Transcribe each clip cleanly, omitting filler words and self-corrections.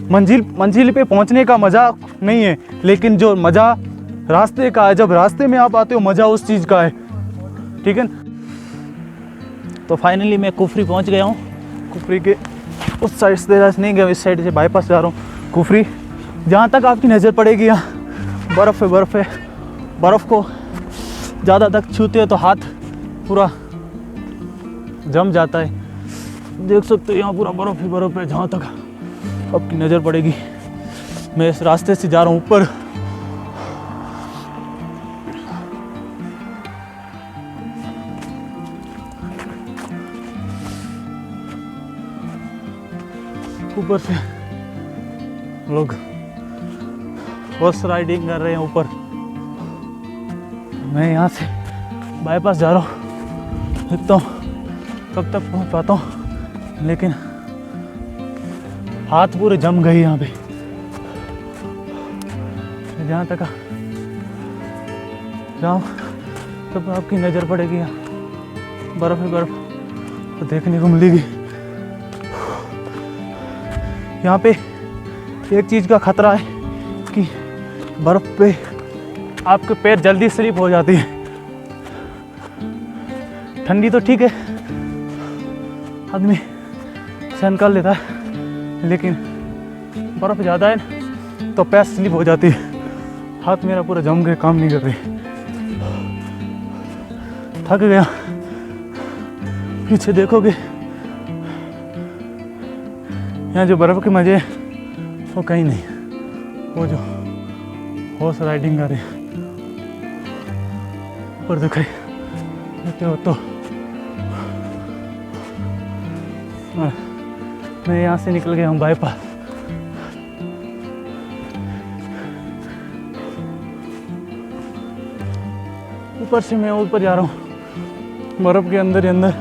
मंजिल पे पहुंचने का मज़ा नहीं है, लेकिन जो मज़ा रास्ते का है, जब रास्ते में आप आते हो मज़ा उस चीज़ का है, ठीक है। तो फाइनली मैं कुफरी पहुंच गया हूँ। कुफरी के उस साइड से नहीं गया, इस साइड से बाईपास जा रहा हूँ। कुफरी जहाँ तक आपकी नज़र पड़ेगी यहाँ बर्फ़ है, बर्फ़ है। बर्फ़ को ज़्यादा तक छूते हो तो हाथ पूरा जम जाता है। देख सकते हो यहाँ पूरा बर्फ़ ही बर्फ़ है जहाँ तक आपकी नज़र पड़ेगी। मैं इस रास्ते से जा रहा हूँ ऊपर। ऊपर से लोग हॉर्स राइडिंग कर रहे हैं ऊपर। मैं यहाँ से बाईपास जा रहा हूँ, देखता हूँ कब तक पहुँच पाता हूँ, लेकिन हाथ पूरे जम गए यहाँ पे। जहाँ तक जाऊँ तब आपकी नज़र पड़ेगी यहाँ बर्फ़ ही बर्फ़ तो देखने को मिलेगी। यहाँ पे एक चीज़ का खतरा है कि बर्फ़ पे आपके पैर जल्दी स्लिप हो जाती है। ठंडी तो ठीक है, आदमी सहन कर लेता है, लेकिन बर्फ़ ज़्यादा है तो पैर स्लिप हो जाती है। हाथ मेरा पूरा जम गया, काम नहीं कर रही, थक गया। पीछे देखोगे यहाँ जो बर्फ़ के मज़े हैं वो कहीं नहीं, वो जो हॉर्स राइडिंग कर रहे हैं ऊपर दिखाई देते हो। तो मैं यहाँ से निकल गया हूँ बाईपास। ऊपर से मैं ऊपर जा रहा हूँ बर्फ़ के अंदर ही अंदर,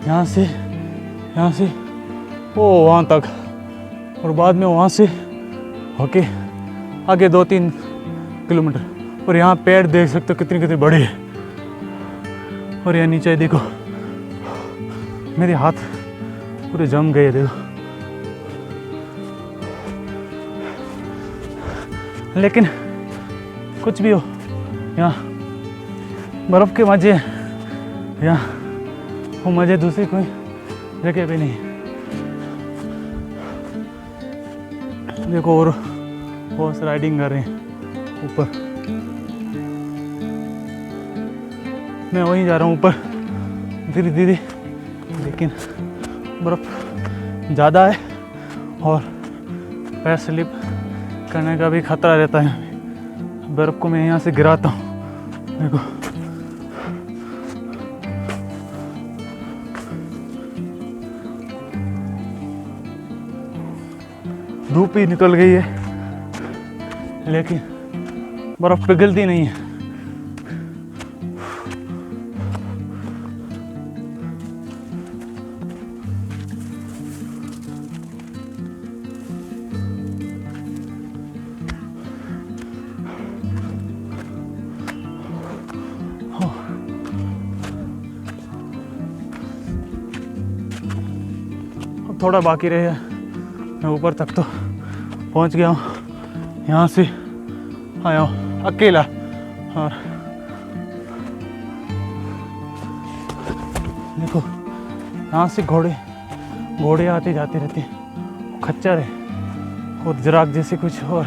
यहाँ से वो वहाँ तक, और बाद में वहाँ से होके आगे 2-3 किलोमीटर। और यहाँ पेड़ देख सकते हो कितनी कितनी बड़ी है। और यहाँ नीचे देखो मेरे हाथ पूरे जम गए, देखो। लेकिन कुछ भी हो, यहाँ बर्फ़ के मज़े, यहाँ वो मज़े दूसरी कोई जगह पे नहीं। देखो और हॉर्स राइडिंग कर रहे हैं ऊपर। मैं वहीं जा रहा हूँ ऊपर धीरे धीरे, लेकिन बर्फ़ ज़्यादा है और पैर स्लिप करने का भी खतरा रहता है। बर्फ़ को मैं यहाँ से गिराता हूँ, देखो। धूप ही निकल गई है, लेकिन बर्फ़ पिघलती नहीं है। अब थोड़ा बाकी रहे, मैं ऊपर तक तो पहुंच गया हूँ। यहाँ से आया हूँ अकेला, और देखो यहाँ से घोड़े आते जाते रहते हैं, खच्चर है और जराक जैसे कुछ। और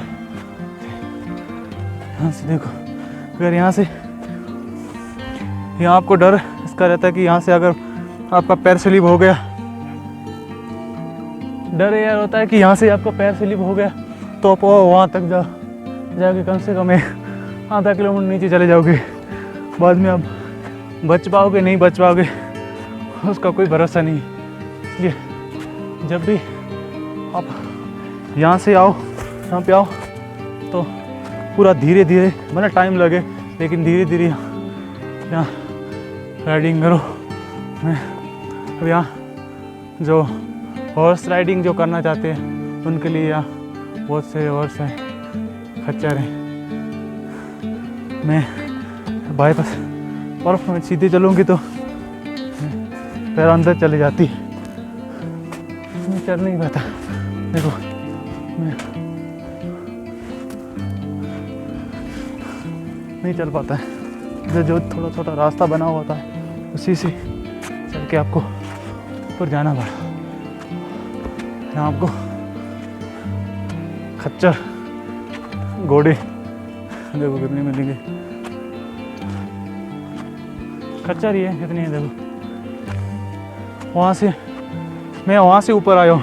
यहाँ से देखो, अगर यहाँ आपको डर इसका रहता है कि यहाँ से अगर आपका पैर स्लिप हो गया, डर यह होता है कि यहाँ से आपका पैर स्लिप हो गया तो आप वहाँ तक जाके कम से कम 1-आधा किलोमीटर नीचे चले जाओगे। बाद में आप बच पाओगे नहीं बच पाओगे, उसका कोई भरोसा नहीं। इसलिए जब भी आप यहाँ से आओ, यहाँ पे आओ, तो पूरा धीरे धीरे, मतलब टाइम लगे लेकिन धीरे धीरे यहाँ राइडिंग करो। मैं अब यहाँ जो हॉर्स राइडिंग जो करना चाहते हैं उनके लिए यहाँ बहुत से हॉर्स हैं, खच्चर हैं। मैं बाईपास बर्फ़ में सीधे चलूँगी तो पैर अंदर चले जाती, मैं चल नहीं पाता। देखो मैं नहीं चल पाता है। जो थोड़ा छोटा रास्ता बना हुआ था उसी से चल के आपको ऊपर जाना पड़ा। यहाँ आपको खच्चर घोड़े देखो कितने मिलेंगे। खच्चर ही है कितनी है देखो। मैं वहाँ से ऊपर आया हूँ,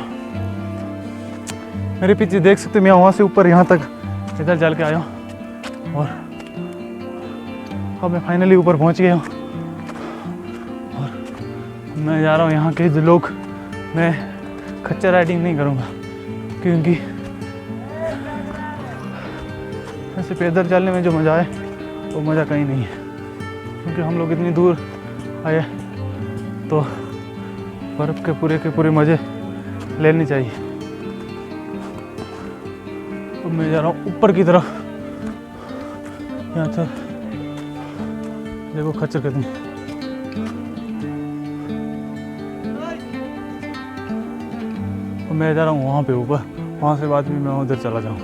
मेरे पीछे देख सकते हो। मैं वहाँ से ऊपर यहाँ तक इधर चल के आया हूँ और अब मैं फाइनली ऊपर पहुँच गया हूँ। और मैं जा रहा हूँ यहाँ के जो लोग, मैं खच्चर राइडिंग नहीं करूँगा क्योंकि ऐसे पैदल चलने में जो मज़ा है वो मज़ा कहीं नहीं है। क्योंकि हम लोग इतनी दूर आए तो बर्फ़ के पूरे मज़े लेने चाहिए। तो मैं जा रहा हूँ ऊपर की तरफ। यहाँ से देखो खच्चर कितनी। तो मैं जा रहा हूँ वहाँ पे ऊपर, वहाँ से बाद में मैं उधर चला जाऊँ।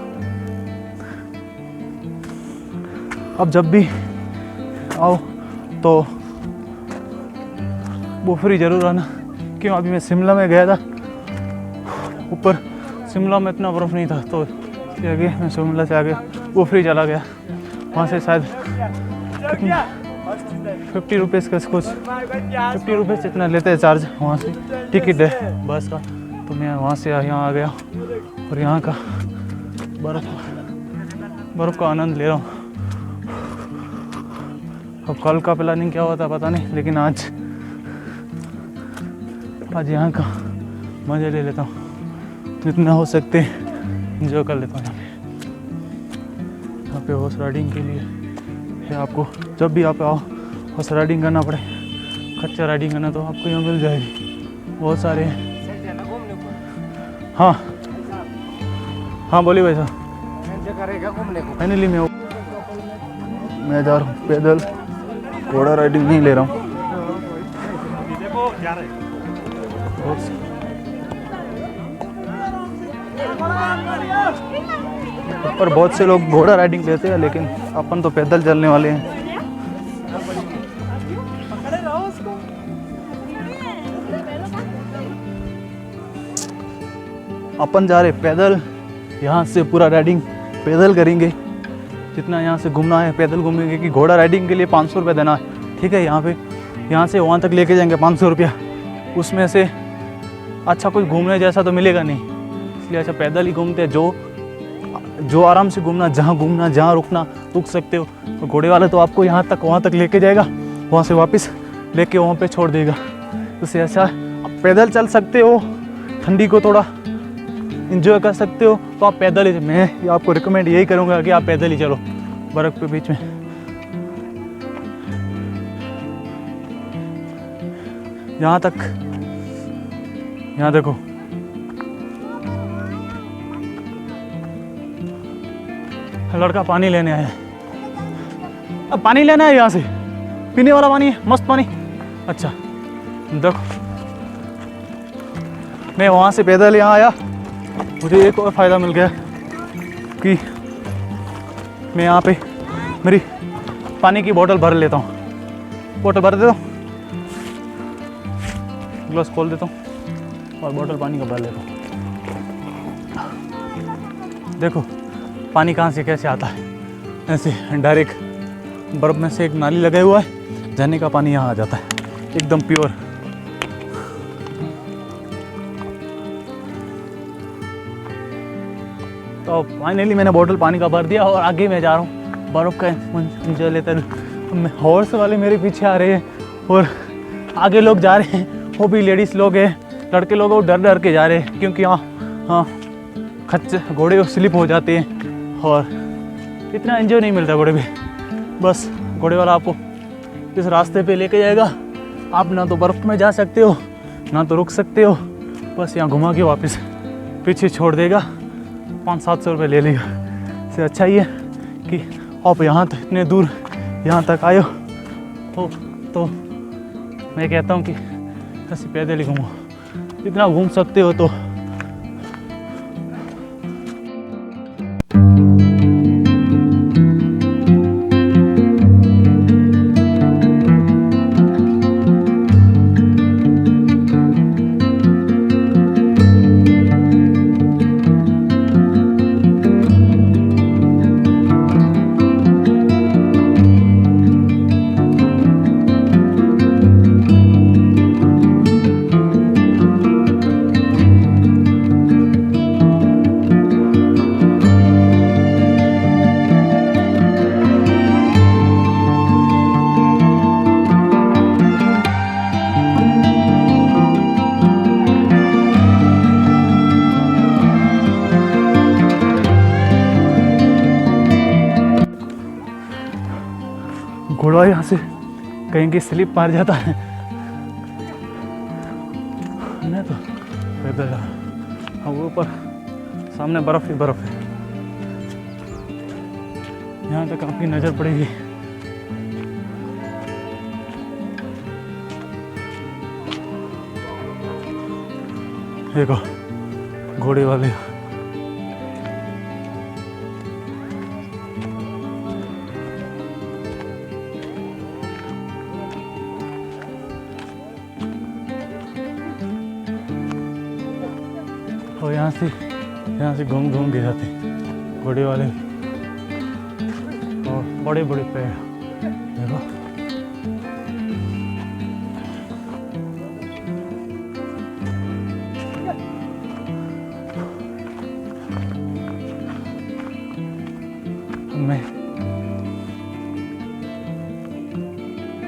अब जब भी आओ तो बुफरी ज़रूर आना। क्यों, अभी मैं शिमला में गया था, ऊपर शिमला में इतना बर्फ़ नहीं था तो आगे मैं शिमला से आगे बुफरी चला गया। वहाँ से शायद 50 रुपीज़ का कुछ 50 रुपीज़ इतना लेते हैं चार्ज, वहाँ से टिकट है बस का। तो मैं वहाँ से यहाँ आ गया और यहाँ का बर्फ़ का आनंद ले रहा हूँ। अब कल का प्लानिंग क्या हुआ था पता नहीं, लेकिन आज यहाँ का मज़े ले लेता हूँ जितना हो सकते इंजॉय कर लेता हूँ। यहाँ पे हॉर्स राइडिंग के लिए है, आपको जब भी आप आओ हॉर्स राइडिंग करना पड़े, खच्चर राइडिंग करना तो आपको यहाँ मिल जाएगी, बहुत सारे हैं। हाँ हाँ बोलिए भाई साहब। फाइनली मैं जा रहा हूँ पैदल, घोड़ा राइडिंग नहीं ले रहा हूँ। पर बहुत से लोग घोड़ा राइडिंग लेते हैं, लेकिन अपन तो पैदल चलने वाले हैं। अपन जा रहे पैदल, यहाँ से पूरा राइडिंग पैदल करेंगे। जितना यहाँ से घूमना है पैदल घूमेंगे। कि घोड़ा राइडिंग के लिए 500 रुपये देना है, ठीक है। यहाँ से वहाँ तक लेके जाएंगे 500 रुपया। उसमें से अच्छा कुछ घूमने जैसा तो मिलेगा नहीं, इसलिए अच्छा पैदल ही घूमते हैं। जो आराम से घूमना, जहाँ रुकना रुक सकते हो। तो घोड़े वाले तो आपको यहाँ तक वहाँ तक लेके जाएगा, वहाँ से वापस लेके वहाँ पे छोड़ देगा। तो ऐसा आप पैदल चल सकते हो, ठंडी को थोड़ा इंजॉय कर सकते हो तो आप पैदल ही। मैं आपको रिकमेंड यही करूँगा कि आप पैदल ही चलो बर्फ़ के बीच में। यहाँ तक, यहाँ देखो लड़का पानी लेने आया है। अब पानी लेना है यहाँ से, पीने वाला पानी है, मस्त पानी। अच्छा देखो, मैं वहाँ से पैदल यहाँ आया, मुझे एक और फ़ायदा मिल गया कि मैं यहाँ पे मेरी पानी की बोतल भर लेता हूँ। बोतल भर देता हूँ, ग्लास खोल देता हूँ और बोतल पानी का भर लेता हूँ। देखो पानी कहाँ से कैसे आता है, ऐसे डायरेक्ट बर्फ़ में से एक नाली लगा हुआ है, झरने का पानी यहाँ आ जाता है एकदम प्योर। तो फाइनली मैंने बोतल पानी का भर दिया और आगे मैं जा रहा हूँ बर्फ़ का एंजॉय लेते हुए। हॉर्स वाले मेरे पीछे आ रहे हैं और आगे लोग जा रहे हैं, वो भी लेडीज़ लोग हैं, लड़के लोग वो डर डर के जा रहे हैं क्योंकि हाँ खच्चर घोड़े स्लिप हो जाते हैं और इतना एंजॉय नहीं मिलता घोड़े पे। बस घोड़े वाला आपको इस रास्ते पे लेके जाएगा, आप ना तो बर्फ़ में जा सकते हो ना तो रुक सकते हो, बस यहाँ घुमा के वापस पीछे छोड़ देगा, 500-700 रुपये ले लेगा। इससे अच्छा ही है कि आप यहाँ तक इतने दूर यहाँ तक आए हो तो मैं कहता हूँ कि ऐसे पैदल ही घूमो, जितना घूम सकते हो। तो घोड़ा यहाँ से कहीं की स्लिप मार जाता है। मैं तो पैदल जा रहा हूँ। ऊपर सामने बर्फ ही बर्फ है। यहाँ तक आपकी नज़र पड़ेगी। देखो घोड़े वाले। और यहाँ से घूम घूम के जाते घोड़े वाले। और बड़े बड़े पेड़ देखो। मैं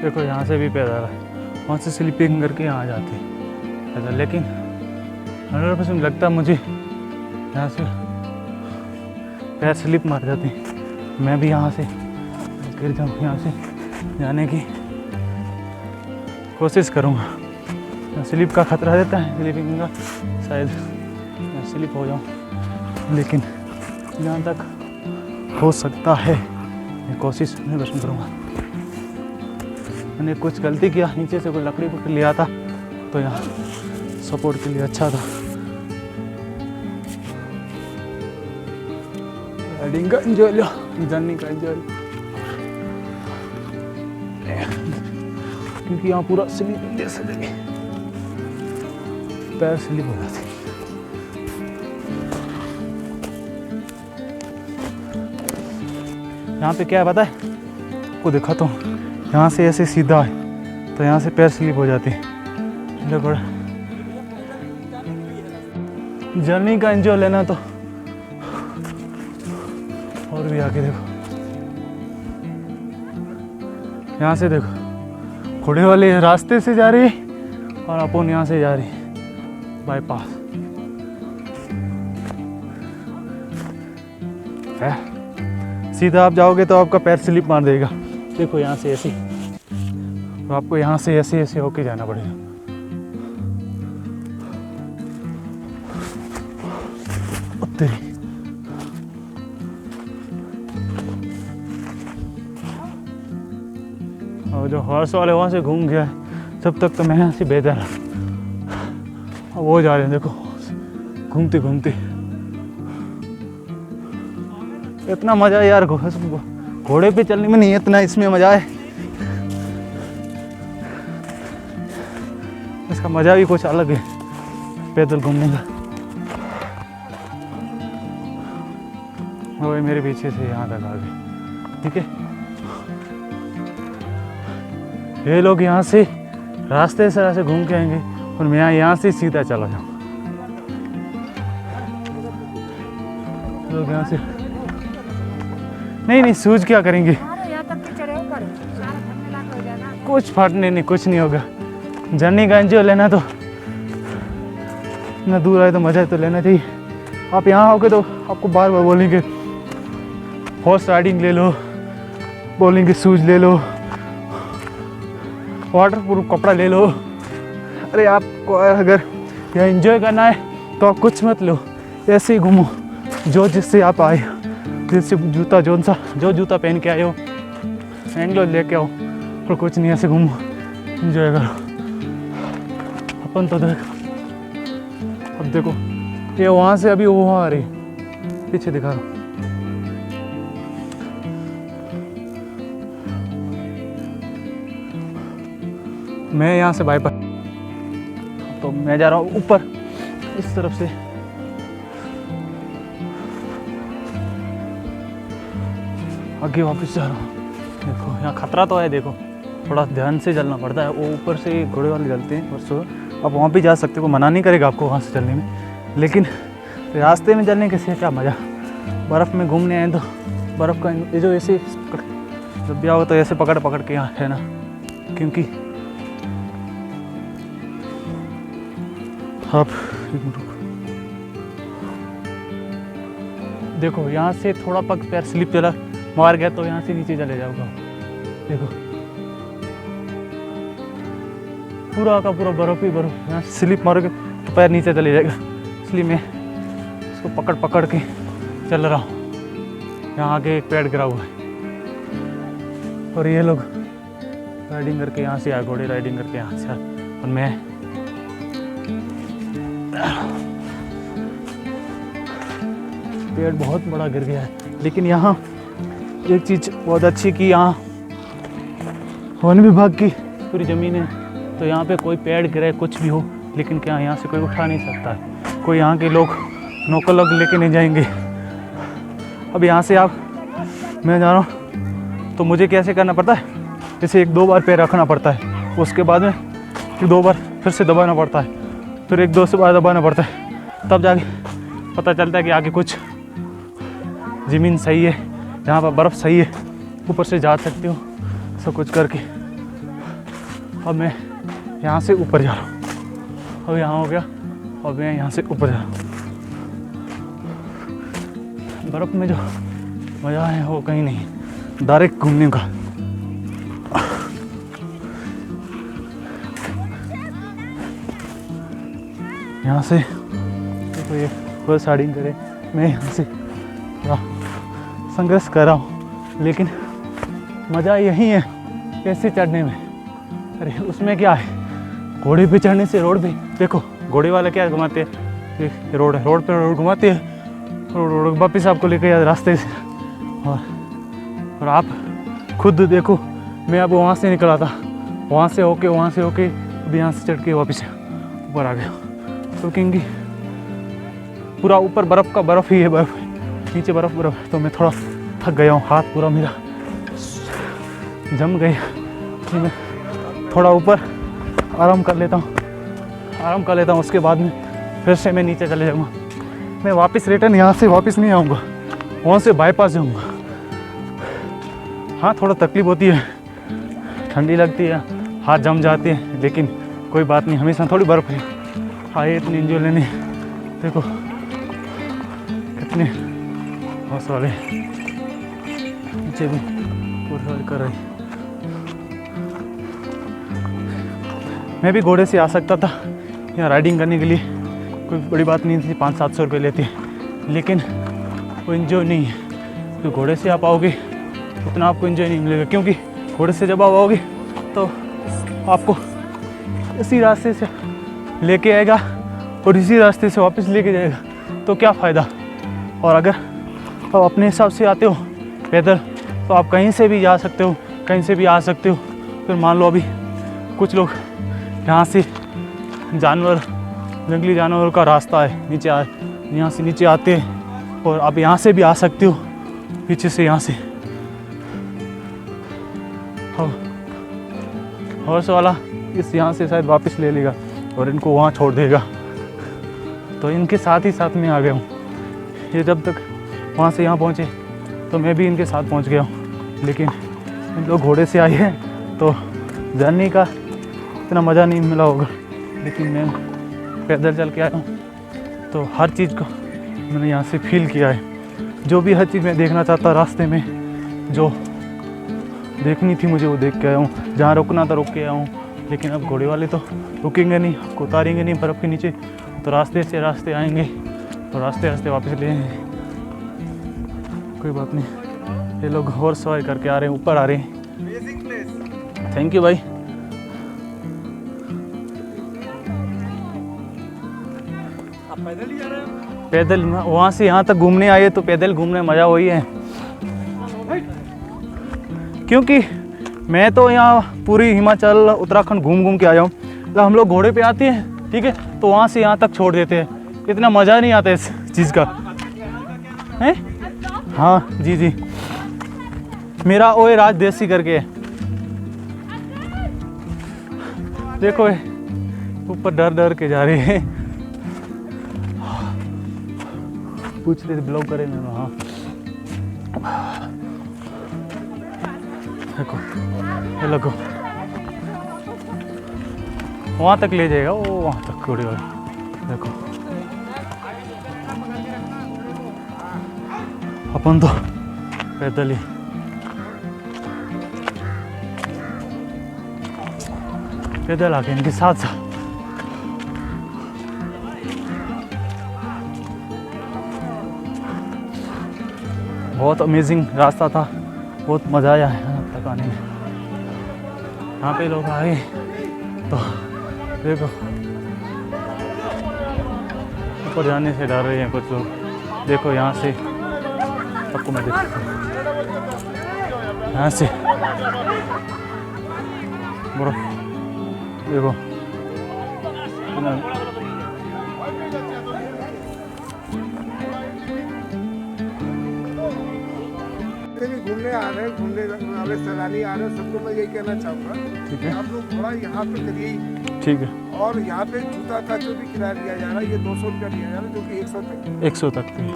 देखो यहाँ से भी पैदल है, वहाँ से स्लीपिंग करके यहाँ आ जाते पैदल। लेकिन 100% लगता मुझे यहाँ से पैर स्लिप मार जाते हैं। मैं भी यहाँ से गिर जाऊँ, यहाँ से जाने की कोशिश करूँगा। स्लिप का खतरा रहता है, स्लीपिंग का, शायद मैं स्लिप हो जाऊँ। लेकिन जहाँ तक हो सकता है मैं कोशिश 100% करूँगा। मैंने कुछ गलती किया, नीचे से कोई लकड़ी पकड़ लिया था तो यहाँ सपोर्ट के लिए अच्छा था। राइडिंग का एंजॉय लो, जर्नी का एंजॉय लो, क्योंकि यहाँ पूरा स्लिप जैसे लगे, पैर स्लिप हो जाते। यहाँ पे क्या है पता है आपको, दिखाता हूँ। यहाँ से ऐसे सीधा है तो यहाँ से पैर स्लिप हो जाते हैं। जर्नी का एंजॉय लेना तो और भी आगे देखो। यहाँ से देखो घोड़े वाले रास्ते से जा रही है और अपन यहाँ से जा रही है बाईपास है। सीधा आप जाओगे तो आपका पैर स्लिप मार देगा। देखो यहाँ से ऐसे, तो आपको यहाँ से ऐसे ऐसे होके जाना पड़ेगा। तेरी और जो हॉर्स वाले वहाँ से घूम गया है, जब तक तो मैं यहाँ से बेहतर रहा। अब वो जा रहे हैं देखो घूमते घूमते। इतना मज़ा यार घोड़े पे चलने में नहीं, इतना इसमें मज़ा है। इसका मज़ा भी कुछ अलग है पैदल घूमने का। वो मेरे पीछे से यहाँ तक आ गए, ठीक है। ये लोग यहाँ से रास्ते से ऐसे घूम के आएंगे और मैं यहाँ से सीधा चला जाऊँ। लोग यहाँ से नहीं शूज क्या करेंगे, कुछ फटने नहीं, कुछ नहीं होगा। जर्नी का एंजॉय लेना तो इतना दूर आए तो मज़ा तो लेना चाहिए। आप यहाँ आओगे तो आपको बार बार बोलेंगे हॉर्स राइडिंग ले लो, बोलेंगे शूज ले लो, वाटर प्रूफ कपड़ा ले लो। अरे आपको अगर यहाँ एंजॉय करना है तो आप कुछ मत लो, ऐसे ही घूमो। जो जिससे आप आए, जिससे जूता जो जूता पहन के आए हो एंग्लो लेके आओ, और कुछ नहीं, ऐसे घूमो, एंजॉय करो। अपन तो अब देखो ये वहाँ से अभी वहाँ आ रही, पीछे दिखा रहा हूँ। मैं यहाँ से बाईपास, तो मैं जा रहा हूँ ऊपर इस तरफ से। आगे वापस जा रहा हूँ। देखो यहाँ खतरा तो है, देखो थोड़ा ध्यान से चलना पड़ता है। वो ऊपर से घोड़े वाले चलते हैं परसों, आप वहाँ भी जा सकते हो, मना नहीं करेगा आपको वहाँ से चलने में। लेकिन रास्ते में चलने के से क्या मज़ा। बर्फ़ में घूमने आए तो बर्फ़ का ये जो ऐसे जब भी आओ तो ऐसे पकड़ पकड़ के यहाँ है ना, क्योंकि आप देखो यहाँ से थोड़ा पग पैर स्लिप चला मार गया तो यहाँ से नीचे चले जाओगे। देखो पूरा का पूरा बर्फ़ ही बर्फ़। यहाँ स्लिप मारोगे तो पैर नीचे चले जाएगा, इसलिए मैं इसको पकड़ पकड़ के चल रहा हूँ। यहाँ आगे एक पेड़ गिरा हुआ है और ये लोग राइडिंग करके यहाँ से आए, घोड़े राइडिंग करके यहाँ से आए, और मैं पेड़ बहुत बड़ा गिर गया है। लेकिन यहाँ एक चीज़ बहुत अच्छी कि यहाँ वन विभाग की पूरी ज़मीन है, तो यहाँ पे कोई पेड़ गिरे कुछ भी हो, लेकिन क्या यहाँ से कोई उठा नहीं सकता है। कोई यहाँ के लोग नौकर लोग लेके नहीं जाएंगे। अब यहाँ से आप मैं जा रहा हूँ तो मुझे कैसे करना पड़ता है, जैसे 1-2 बार पैर रखना पड़ता है, उसके बाद में फिर 2 बार फिर से दबाना पड़ता है, फिर 1-2 से बार दबाना पड़ता है, तब जाके पता चलता है कि आगे कुछ ज़मीन सही है, जहाँ पर बर्फ़ सही है, ऊपर से जा सकते हो सब कुछ करके। अब मैं यहाँ से ऊपर जा रहा हूँ, अब यहाँ हो गया, अब मैं यहाँ से ऊपर जा रहा हूँ। बर्फ़ में जो मज़ा है वो कहीं नहीं, डायरेक्ट घूमने का। यहाँ से देखो ये फर्स्ट राइडिंग करे, मैं यहाँ से संघर्ष कर रहा हूँ, लेकिन मज़ा यही है कैसे चढ़ने में। अरे उसमें क्या है, घोड़े पे चढ़ने से रोड पे देखो, घोड़े वाले क्या घुमाते हैं, ये रोड है, रोड पे रोड घुमाते हैं, रोड वापस आपको लेके जाते रास्ते से। और आप खुद देखो, मैं अब वहाँ से निकला था, वहाँ से होके अब यहाँ से चढ़ के वापस ऊपर आ गया, तो क्योंकि पूरा ऊपर बर्फ़ का बर्फ़ ही है, बर्फ़ नीचे बर्फ़ है, तो मैं थोड़ा थक गया हूँ, हाथ पूरा मेरा जम गया। तो मैं थोड़ा ऊपर आराम कर लेता हूँ, उसके बाद में फिर से मैं नीचे चले जाऊँगा। मैं वापस रिटर्न यहाँ से वापस नहीं आऊँगा, वहाँ से बाईपास जाऊँगा। हाँ थोड़ा तकलीफ होती है, ठंडी लगती है, हाथ जम जाते हैं, लेकिन कोई बात नहीं, हमेशा थोड़ी बर्फ़ है। आए इतनी एंजॉय लेने, देखो कितने हौस वाले नीचे भी पूरा कर रही। मैं भी घोड़े से आ सकता था यहाँ राइडिंग करने के लिए, कोई बड़ी बात नहीं थी, 500-700 रुपये लेते, लेकिन वो इन्जॉय नहीं है। तो घोड़े से आप आओगे उतना आपको इन्जॉय नहीं मिलेगा, क्योंकि घोड़े से जब आप आओगे तो आपको इसी रास्ते से लेके आएगा और इसी रास्ते से वापस लेके जाएगा, तो क्या फ़ायदा। और अगर आप अपने हिसाब से आते हो पैदल, तो आप कहीं से भी जा सकते हो, कहीं से भी आ सकते हो। फिर मान लो अभी कुछ लोग यहाँ से जंगली जानवरों का रास्ता है, नीचे यहाँ से नीचे आते हैं, और आप यहाँ से भी आ सकते हो, पीछे से यहाँ से। हॉर्स वाला इस यहाँ से शायद वापस ले लेगा और इनको वहाँ छोड़ देगा, तो इनके साथ ही साथ में आ गया हूँ। ये जब तक वहाँ से यहाँ पहुँचे तो मैं भी इनके साथ पहुँच गया हूँ, लेकिन इन लोग घोड़े से आए हैं तो जर्नी का इतना मज़ा नहीं मिला होगा, लेकिन मैं पैदल चल के आया हूँ तो हर चीज़ को मैंने यहाँ से फील किया है। जो भी हर चीज़ मैं देखना चाहता रास्ते में, जो देखनी थी मुझे वो देख के आया हूँ, जहाँ रुकना था रुक के आया हूँ। लेकिन अब घोड़े वाले तो रुकेंगे नहीं, आपको उतारेंगे नहीं बर्फ़ के नीचे, तो रास्ते से रास्ते आएंगे और रास्ते रास्ते वापस ले आएंगे। कोई बात नहीं, ये लोग हॉर्स सवारी करके आ रहे हैं, ऊपर आ रहे हैं। थैंक यू भाई। पैदल ही जा रहे हो? पैदल वहाँ से यहाँ तक घूमने आए तो पैदल घूमने मज़ा वही है, क्योंकि मैं तो यहाँ पूरी हिमाचल उत्तराखंड घूम घूम के आया हूँ। जब हम लोग घोड़े पे आते हैं, ठीक है, तो वहाँ से यहाँ तक छोड़ देते हैं, इतना मज़ा नहीं आता इस चीज़ का है। हाँ जी जी, मेरा ओए राज देसी करके है, देखो ऊपर डर डर के जा रहे हैं। पूछ रहे थे ब्लॉग करें ना, हाँ देखो ये लगो वहाँ तक ले जाएगा, वो वहाँ तक घोड़े वाले देखो। अपन तो पैदल ही। पैदल आके इनके साथ साथ। बहुत अमेजिंग रास्ता था, बहुत मज़ा आया यहाँ तक आने में। यहाँ पे लोग आए तो देखो ऊपर जाने से डर रहे हैं कुछ लोग। देखो यहाँ से आपको मैं दिखाता हूँ, यहाँ से बर्फ देखो घूमने आ रहे हैं, घूमने वाले सैलानी आ रहे हैं, सबको मैं यही कहना चाहूँगा ठीक है, आप लोग थोड़ा यहाँ पे करिए ही। ठीक है। और यहाँ पे जूता का जो भी किराया लिया जा रहा है ये 200 रुपया लिया जा रहा है, जो कि 100 तक 100 तक थी,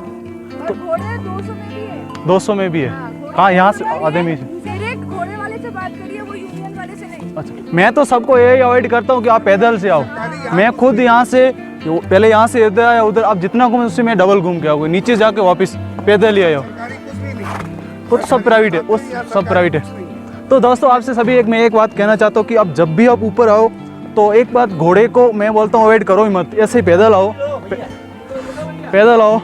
और घोड़े 200 में भी है। 200 में भी है। हाँ, घोड़े हाँ यहाँ से वाले आधे में डायरेक्ट घोड़े वाले से बात करिए, वो यूनियन वाले से नहीं। अच्छा, मैं तो सबको यही अवॉइड करता हूँ कि आप पैदल से आओ। मैं खुद यहाँ से पहले यहाँ से इधर आया उधर, आप जितना घूमे उससे मैं डबल घूम के आऊँगा, नीचे जाके वापस पैदल ही आया। सरकारी कुछ भी नहीं, वो सब प्राइवेट है, वो सब प्राइवेट है। तो दोस्तों आपसे सभी मैं एक बात कहना चाहता हूँ कि आप जब भी आप ऊपर आओ तो एक बात, घोड़े को मैं बोलता हूँ अवॉइड करो ही मत, ऐसे ही पैदल आओ, पैदल आओ।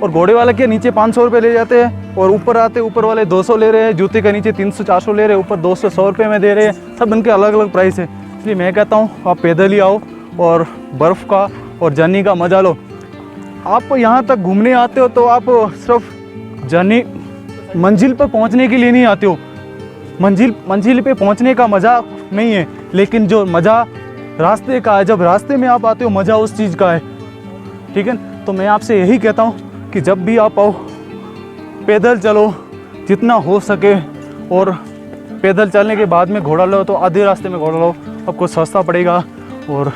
और घोड़े वाले के नीचे 500 रुपये ले जाते हैं और ऊपर आते ऊपर वाले 200 ले रहे हैं, जूते के नीचे 300-400 ले रहे हैं, ऊपर 200-100 रुपये में दे रहे हैं। सब इनके अलग अलग प्राइस है, इसलिए मैं कहता हूँ आप पैदल ही आओ और बर्फ़ का और जर्नी का मज़ा लो। आप यहाँ तक घूमने आते हो तो आप सिर्फ जर्नी मंजिल पर पहुँचने के लिए नहीं आते हो, मंजिल पे पहुँचने का मज़ा नहीं है, लेकिन जो मज़ा रास्ते का है, जब रास्ते में आप आते हो मज़ा उस चीज़ का है। ठीक है, तो मैं आपसे यही कहता हूँ कि जब भी आप आओ पैदल चलो जितना हो सके, और पैदल चलने के बाद में घोड़ा लो तो आधे रास्ते में घोड़ा लो, आपको सस्ता पड़ेगा। और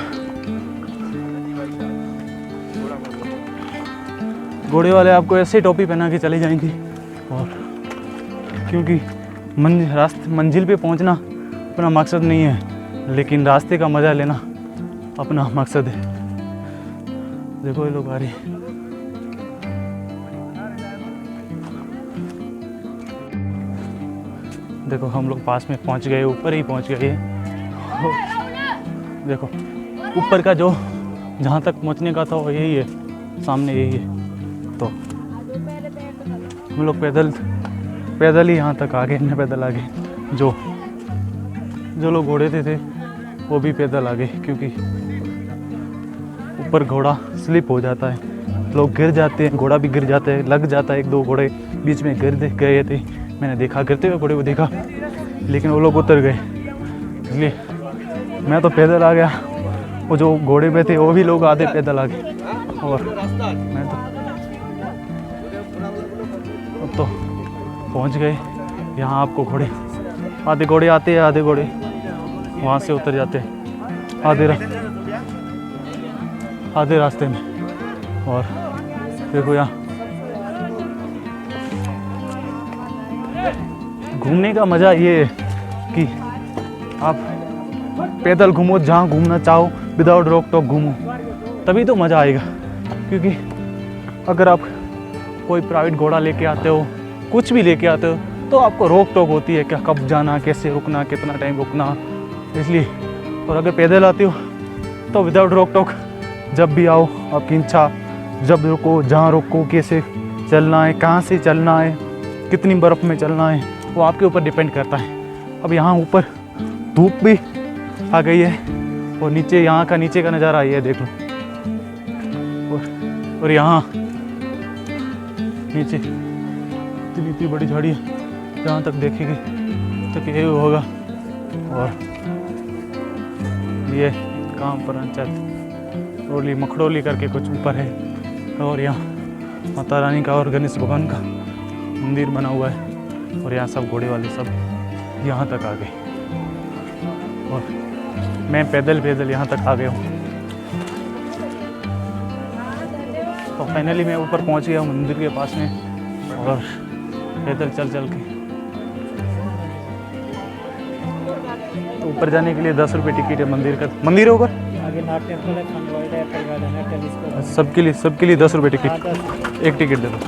घोड़े वाले आपको ऐसे टोपी पहना के चले जाएंगे, और क्योंकि मंजिल पे पहुंचना अपना मकसद नहीं है, लेकिन रास्ते का मज़ा लेना अपना मकसद है। देखो ये लोग आ रहे हैं। देखो हम लोग पास में पहुंच गए, ऊपर ही पहुंच गए। देखो ऊपर का जो जहाँ तक पहुंचने का था वो यही है, सामने यही है। तो हम लोग पैदल ही यहाँ तक आ गए, न पैदल आ गए। जो लोग घोड़े थे वो भी पैदल आ गए, क्योंकि ऊपर घोड़ा स्लिप हो जाता है, लोग गिर जाते हैं, घोड़ा भी गिर जाता है, लग जाता है। 1-2 घोड़े बीच में गिर गए थे, मैंने देखा, गिरते हुए घोड़े को देखा, लेकिन वो लोग उतर गए, इसलिए मैं तो पैदल आ गया। वो जो घोड़े पे थे वो भी लोग आधे पैदल आ गए, और मैं तो अब तो पहुंच गए यहाँ। आपको घोड़े आधे घोड़े आते हैं, आधे घोड़े वहाँ से उतर जाते हैं आधे रास्ते में। और देखो यहाँ घूमने का मज़ा ये है कि आप पैदल घूमो, जहाँ घूमना चाहो, विदाउट रोक टोक घूमो, तभी तो मज़ा आएगा। क्योंकि अगर आप कोई प्राइवेट घोड़ा लेके आते हो, कुछ भी लेके आते हो, तो आपको रोक टोक होती है, क्या कब जाना, कैसे रुकना, कितना टाइम रुकना, इसलिए। और अगर पैदल आते हो तो विदाउट रोक टोक जब भी आओ, आपकी इच्छा, जब रुको, जहाँ रुको, कैसे चलना है, कहाँ से चलना है, कितनी बर्फ़ में चलना है, वो आपके ऊपर डिपेंड करता है। अब यहाँ ऊपर धूप भी आ गई है, और नीचे यहाँ का नीचे का नज़ारा ये देख लो। और यहाँ नीचे इतनी बड़ी झाड़ी है, जहाँ तक देखेगी तक ये होगा। और ये काम पर पंचायत रोली मखड़ोली करके कुछ ऊपर है, और यहाँ माता रानी का और गणेश भगवान का मंदिर बना हुआ है। और यहाँ सब घोड़े वाले सब यहाँ तक आ गए, और मैं पैदल यहाँ तक आ गया हूँ। तो फाइनली मैं ऊपर पहुँच गया हूँ मंदिर के पास में, और पैदल चल के ऊपर जाने के लिए 10 रुपये टिकट है मंदिर का। मंदिर है ऊपर आगे नाग टेम्पल है, फनवॉइड है, एप्पल गार्डन है, टेलीस्कोप है। सबके लिए 10 रुपये टिकट, एक टिकट दे दो।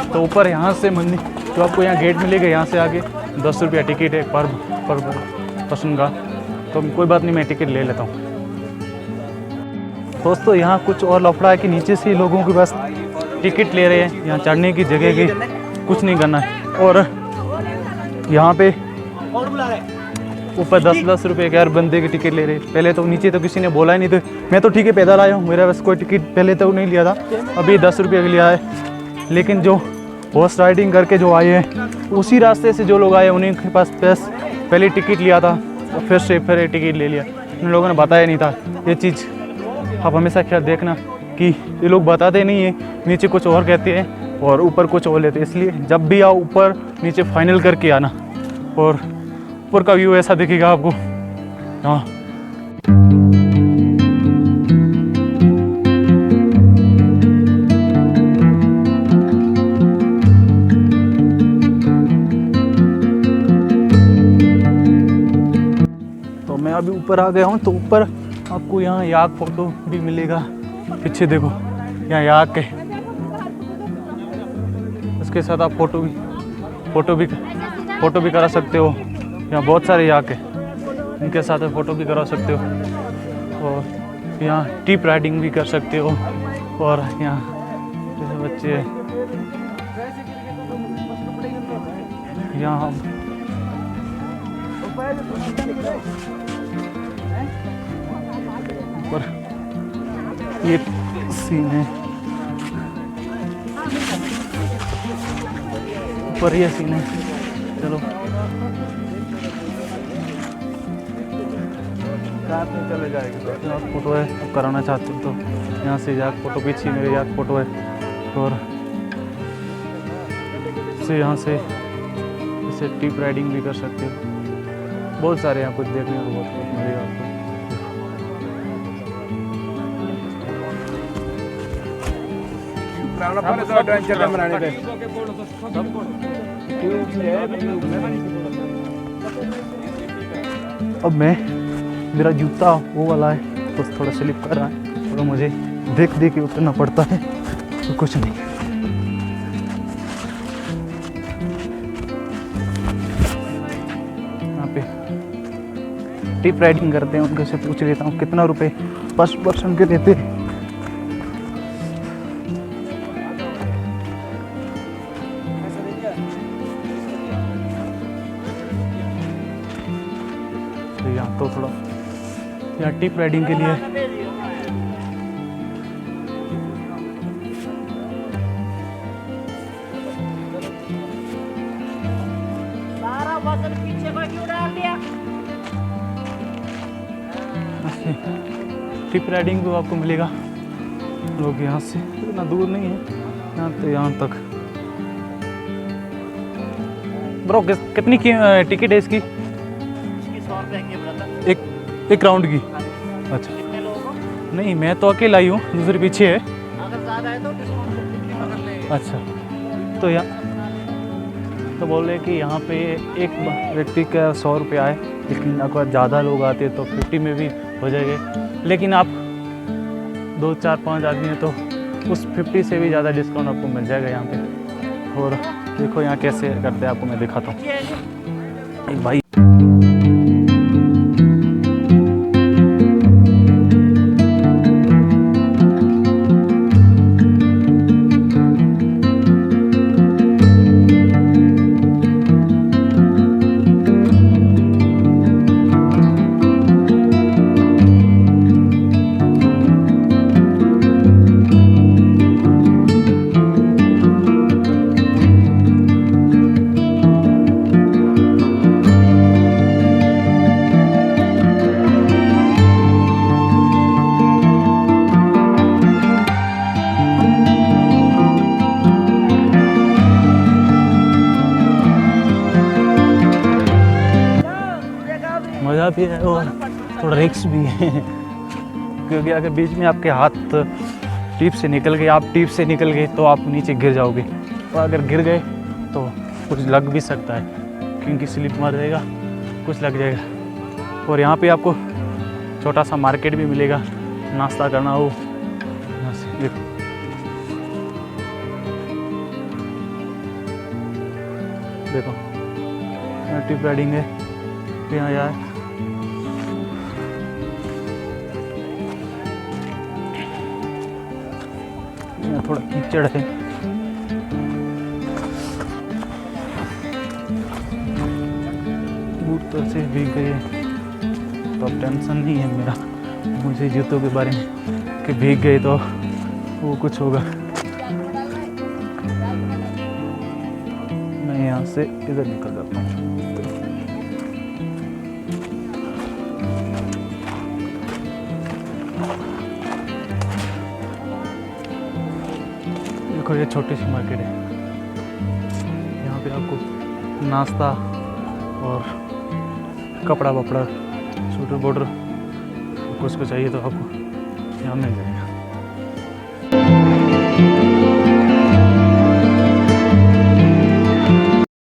तो ऊपर यहाँ से मंदिर जो आपको यहाँ गेट मिलेगा, यहाँ से आगे 10 रुपया टिकट है पर पर्सन का। तो कोई बात नहीं, मैं टिकट ले लेता हूँ। दोस्तों यहाँ कुछ और लफड़ा है कि नीचे से लोगों के पास टिकट ले रहे हैं, यहाँ चढ़ने की जगह की कुछ नहीं करना है। और यहाँ पे ऊपर 10-10 रुपये के हर बंदे की टिकट ले रहे हैं। पहले तो नीचे तो किसी ने बोला ही नहीं, तो मैं तो ठीक है पैदल आया हूँ, मेरा बस कोई टिकट पहले तो नहीं लिया था, अभी 10 रुपये के लिया है। लेकिन जो हॉर्स राइडिंग करके जो आए हैं उसी रास्ते से जो लोग आए उन्हीं के पास पहले टिकट लिया था और फिर टिकट ले लिया। उन लोगों ने बताया नहीं था ये चीज़। आप हमेशा ख्याल देखना कि ये लोग बताते नहीं हैं, नीचे कुछ और कहते हैं और ऊपर कुछ और लेते हैं। इसलिए जब भी आओ ऊपर नीचे फाइनल करके आना, और ऊपर का व्यू ऐसा दिखेगा आपको। हाँ, तो मैं अभी ऊपर आ गया हूँ। तो ऊपर आपको यहाँ याक फोटो भी मिलेगा, पीछे देखो यहाँ याक है, उसके साथ आप फोटो भी करा सकते हो। यहाँ बहुत सारे याक है, इनके साथ फ़ोटो भी करा सकते हो। और यहाँ टीप राइडिंग भी कर सकते हो। और यहाँ जैसे बच्चे यहाँ ऊपर ये सीन है, ऊपर ये सीन है। चलो रात में चले जाएगी। तो याक फोटो है, आप कराना चाहते हो तो यहाँ से याक फोटो, पीछे मेरे याक फोटो है। और से यहाँ से इसे टीप राइडिंग भी कर सकते हो। बहुत सारे यहाँ कुछ देखने को बहुत कुछ मिलेगा आपको। अब मेरा जूता वो वाला है तो थोड़ा स्लिप कर रहा है, थोड़ा मुझे देख के उतरना पड़ता है, तो कुछ नहीं। यहाँ पे टिप राइडिंग करते हैं, उनके से पूछ लेता हूँ कितना रुपए फर्स्ट पर्सन के देते हैं। यहाँ तो थोड़ा यहाँ टिप राइडिंग के लिए सारा वजन पीछे को क्यों डाल दिया? टिप राइडिंग भी आपको मिलेगा। लोग यहाँ से इतना दूर नहीं है, यहाँ तो यहाँ तक। ब्रो कितनी टिकट है इसकी? 100 रुपए की ब्रदर। एक राउंड की? अच्छा, कितने लोगों को? नहीं मैं तो अकेला ही हूँ, दूसरे पीछे है। अगर ज़्यादा है तो डिस्काउंट कर लेंगे। अच्छा, तो यहाँ तो बोल रहे कि यहाँ पे एक व्यक्ति का 100 रुपया है, लेकिन अगर ज़्यादा लोग आते हैं तो 50 में भी हो जाएंगे। लेकिन आप 2, 4, 5 आदमी हैं तो उस 50 से भी ज़्यादा डिस्काउंट आपको मिल जाएगा यहाँ पे। और देखो यहाँ कैसे करते हैं, आपको मैं दिखाता हूँ। एक भाई मज़ा भी है और थोड़ा रिस्क भी है, क्योंकि अगर बीच में आपके हाथ टीप से निकल गए, आप टीप से निकल गए तो आप नीचे गिर जाओगे। और अगर गिर गए तो कुछ लग भी सकता है, क्योंकि स्लिप मार जाएगा, कुछ लग जाएगा। और यहाँ पे आपको छोटा सा मार्केट भी मिलेगा, नाश्ता करना हो। यहाँ से देखो देखो यहाँ टिप राइडिंग है, यहाँ यार थोड़ा कीचड़ है। बूट तो ऐसे भीग गए तो अब टेंशन नहीं है मेरा मुझे जूतों के बारे में कि भीग गए तो वो कुछ होगा। मैं यहाँ से इधर निकल जाता हूँ। देखो ये छोटी सी मार्केट है, यहाँ पे आपको नाश्ता और कपड़ा वपड़ा स्वेटर बॉर्डर कुछ को चाहिए तो आपको यहाँ मिल जाए।